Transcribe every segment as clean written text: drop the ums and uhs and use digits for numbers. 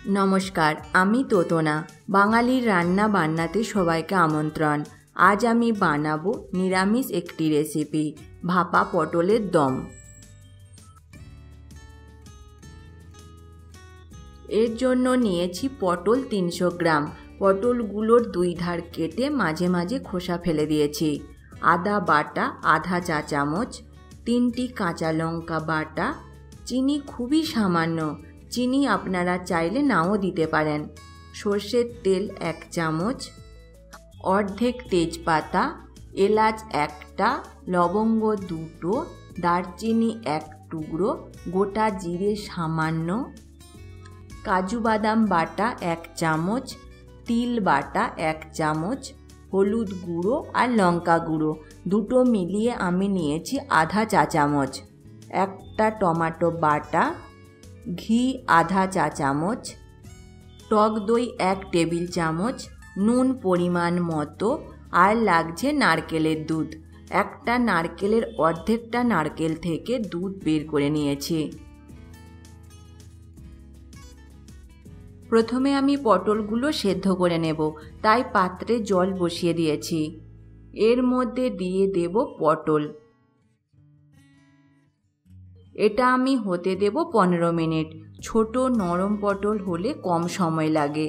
নমস্কার, আমি তোতনা। বাঙালির রান্না বান্নাতে সবাইকে আমন্ত্রণ। আজ আমি বানাবো নিরামিষ একটি রেসিপি, ভাপা পটলের দম। এর জন্য নিয়েছি পটল 300 গ্রাম। পটলগুলোর দুই ধার কেটে মাঝে মাঝে খোসা ফেলে দিয়েছি। আদা বাটা আধা চা চামচ, 3টি কাঁচা লঙ্কা বাটা, চিনি খুবই সামান্য, চিনি আপনারা চাইলে নাও দিতে পারেন, সর্ষের তেল 1 চামচ, অর্ধেক তেজপাতা, এলাচ 1টা, লবঙ্গ 2টো, দারচিনি 1 টুকরো, গোটা জিরে সামান্য, কাজু বাদাম বাটা 1 চামচ, তিল বাটা 1 চামচ, হলুদ গুঁড়ো আর লঙ্কা গুঁড়ো দুটো মিলিয়ে আমি নিয়েছি আধা চা চামচ, একটা টমেটো বাটা, ঘি আধা চা চামচ, টক দই 1 টেবিল চামচ, নুন পরিমাণ মতো, আর লাগছে নারকেলের দুধ। একটা নারকেলের অর্ধেকটা নারকেল থেকে দুধ বের করে নিয়েছি। প্রথমে আমি পটলগুলো সেদ্ধ করে নেব, তাই পাত্রে জল বসিয়ে দিয়েছি। এর মধ্যে দিয়ে দেব পটল। এটা আমি হতে দেব 15 মিনিট। ছোট নরম পটল হলে কম সময় লাগে।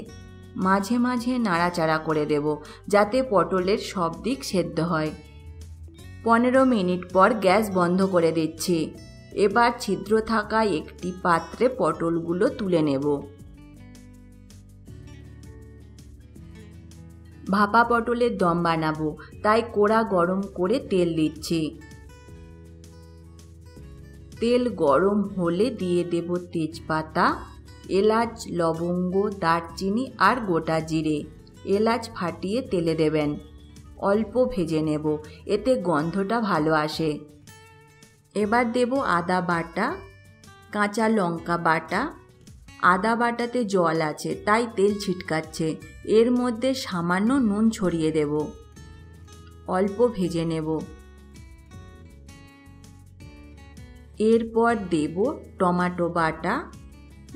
মাঝে মাঝে নাড়াচাড়া করে দেব যাতে পটলের সব দিক সেদ্ধ হয়। 15 মিনিট পর গ্যাস বন্ধ করে দিচ্ছি। এবার ছিদ্র থাকা একটি পাত্রে পটলগুলো তুলে নেব। ভাপা পটলের দম বানাবো, তাই কড়া গরম করে তেল দিচ্ছি। তেল গরম হলে দিয়ে দেব তেজপাতা, এলাচ, লবঙ্গ, দারচিনি আর গোটা জিরে। এলাচ ফাটিয়ে তেলে দেবেন। অল্প ভেজে নেব, এতে গন্ধটা ভালো আসে। এবার দেব আদা বাটা, কাঁচা লঙ্কা বাটা। আদা বাটাতে জল আছে তাই তেল ছিটকাচ্ছে। এর মধ্যে সামান্য নুন ছড়িয়ে দেব। অল্প ভেজে নেব। এরপর দেব টমেটো বাটা,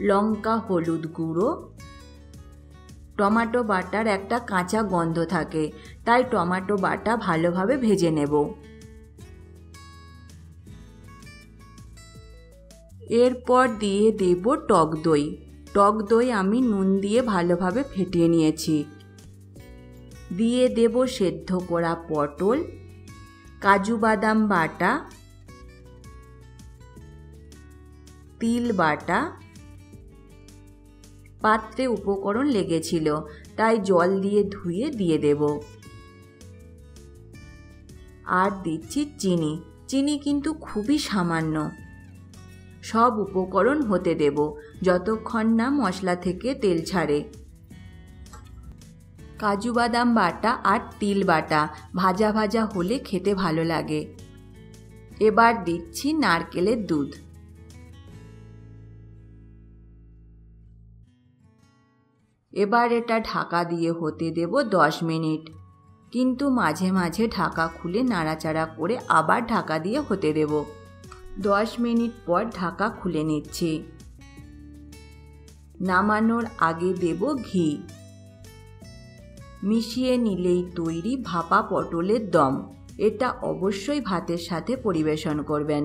লঙ্কা, হলুদ গুঁড়ো। টমেটো বাটার একটা কাঁচা গন্ধ থাকে, তাই টমেটো বাটা ভালোভাবে ভেজে নেব। এরপর দিয়ে দেব টক দই। টক দই আমি নুন দিয়ে ভালোভাবে ফেটিয়ে নিয়েছি। দিয়ে দেব সেদ্ধ করা পটল, কাজু বাদাম বাটা, তিল বাটা। পাত্রে উপকরণ লেগেছিল তাই জল দিয়ে ধুয়ে দিয়ে দেব। আর দিচ্ছি চিনি। চিনি কিন্তু খুবই সামান্য। সব উপকরণ হতে দেব যতক্ষণ না মশলা থেকে তেল ছাড়ে। কাজু বাদাম বাটা আর তিল বাটা ভাজা ভাজা হলে খেতে ভালো লাগে। এবার দিচ্ছি নারকেলের দুধ। এবার এটা ঢাকা দিয়ে হতে দেব 10 মিনিট, কিন্তু মাঝে মাঝে ঢাকা খুলে নাড়াচাড়া করে আবার ঢাকা দিয়ে হতে দেব। 10 মিনিট পর ঢাকা খুলে নিচ্ছি। নামানোর আগে দেব ঘি। মিশিয়ে নিলেই তৈরি ভাপা পটলের দম। এটা অবশ্যই ভাতের সাথে পরিবেশন করবেন।